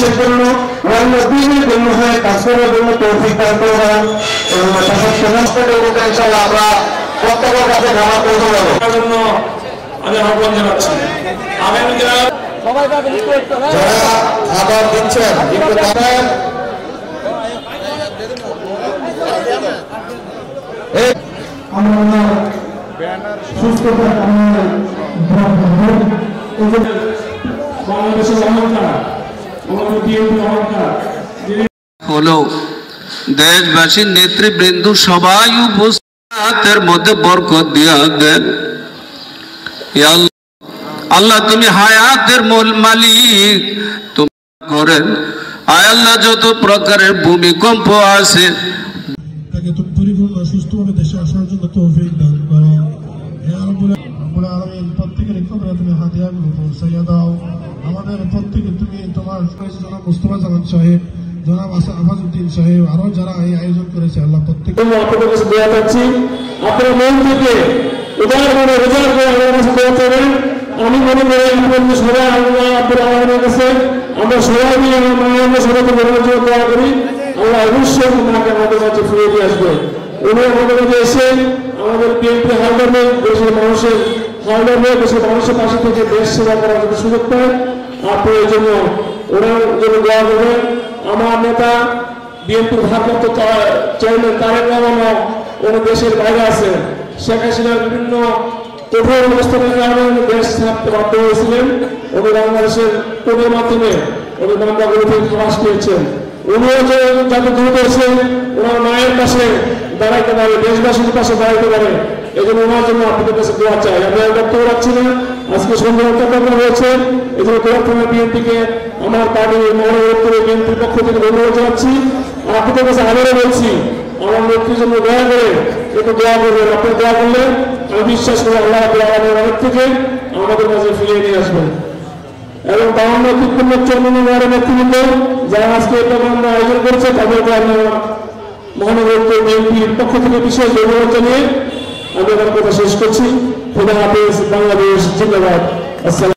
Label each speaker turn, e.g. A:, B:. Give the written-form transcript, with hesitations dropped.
A: দেশের জন্য দিনের জন্য হয় কাজ করার জন্য তৌফিক দান করবেন এবং ইনশাআল্লাহ আমরা প্রত্যেকের কাছে ক্ষমা করতে পারবো জন্য আমি আহ্বান জানাচ্ছি আগামী দিনে যারা খাবার দিচ্ছেন একটু তাকান সুস্থতা বাংলাদেশের অহংকার আমাদের বিএনপি অহংকার
B: হলো দেশবাসীর নেতৃবৃন্দ সবাই উপস্থিতের মধ্যে বরকত দিয়া দেন। আল্লাহ তুমি হায়াতের মূল মালিক, তুমি করেন আয় আল্লাহ যত প্রকারের ভূমিকম্প আছে
C: তাকে তুমি পরিপূর্ণ সুস্থভাবে দেশে আসার জন্য তৌফিক দান করো। হে রব্বুল আলামিন প্রত্যেকের কবরে তুমি হাদিয়াগুলো পৌঁছাইয়া দাও। আমাদের প্রত্যেকে তুমি তোমার জনাব মুস্তাফা জামান সাহেব, জনাব আফাজউদ্দিন সাহেব, আরো যারা এই আয়োজন করেছে আল্লাহ প্রত্যেক
A: আপনাদের কাছে দোয়া চাচ্ছি আপনারা মন থেকে উদার করে আমার কাছে দোয়া চাইবেন। আমি মনে করি আপনাদের সবাই আল্লাহ আব্দুল আলমের কাছে আমরা সবাই মিলে মায়ের সবাই দোয়া করি আল্লাহ অবশ্যই মাকে আমাদের কাছে ফিরে দিয়ে আসবে। উনি আমাদের কাছে এসে আমাদের বিএনপি হালদারদের দেশের মানুষের হালদারদের দেশের মানুষের পাশে থেকে দেশ সেবা করার জন্য সুযোগ পায়। আপনি এই জন্য ওনার জন্য দোয়া করবেন। আমার নেতা বিএনপির ভারপ্রাপ্ত চেয়ারম্যান তারেক রহমানও উনি দেশের বাইরে আছে। শেখ হাসিনার বিভিন্ন কঠোর অবস্থানের কারণে উনি দেশ ছাড়তে বাধ্য হয়েছিলেন। উনি বাংলাদেশের কোর্টের মাধ্যমে উনি মামলাগুলো থেকে খালাস পেয়েছেন। উনিও যে যাতে দ্রুত এসে ওনার মায়ের পাশে দাঁড়াইতে পারে, দেশবাসীর পাশে দাঁড়াইতে পারে, এই জন্য ওনার জন্য আপনাদের কাছে দোয়া চাই। আমি আর বক্তব্য রাখছি না, আজকে সন্ধ্যা অত্যাচার হয়েছে, এই জন্য দোয়া বিএনপিকে আমার পার্টি মহানগর বিএনপির পক্ষ থেকে ধন্যবাদ জানাচ্ছি। আর আপনাদের কাছে আবারও বলছি আমার নেত্রীর জন্য দয়া করে একটু দোয়া করবেন। আপনি দোয়া করলে আমি বিশ্বাস করি আল্লাহ আমাদের থেকে আমাদের কাছে ফিরিয়ে নিয়ে আসবেন। এবং 52 তিপ্পান্ন 54 ওয়ার্ডের নেতৃবৃন্দ যারা আজকে এই প্রোগ্রামটা আয়োজন করেছে তাদেরকে আমরা মহানগর বিএনপির পক্ষ থেকে বিশেষ ধন্যবাদ জানিয়ে আমি আমার কথা শেষ করছি। খোদা হাফেজ, বাংলাদেশ জিন্দাবাদ। আসসালাম।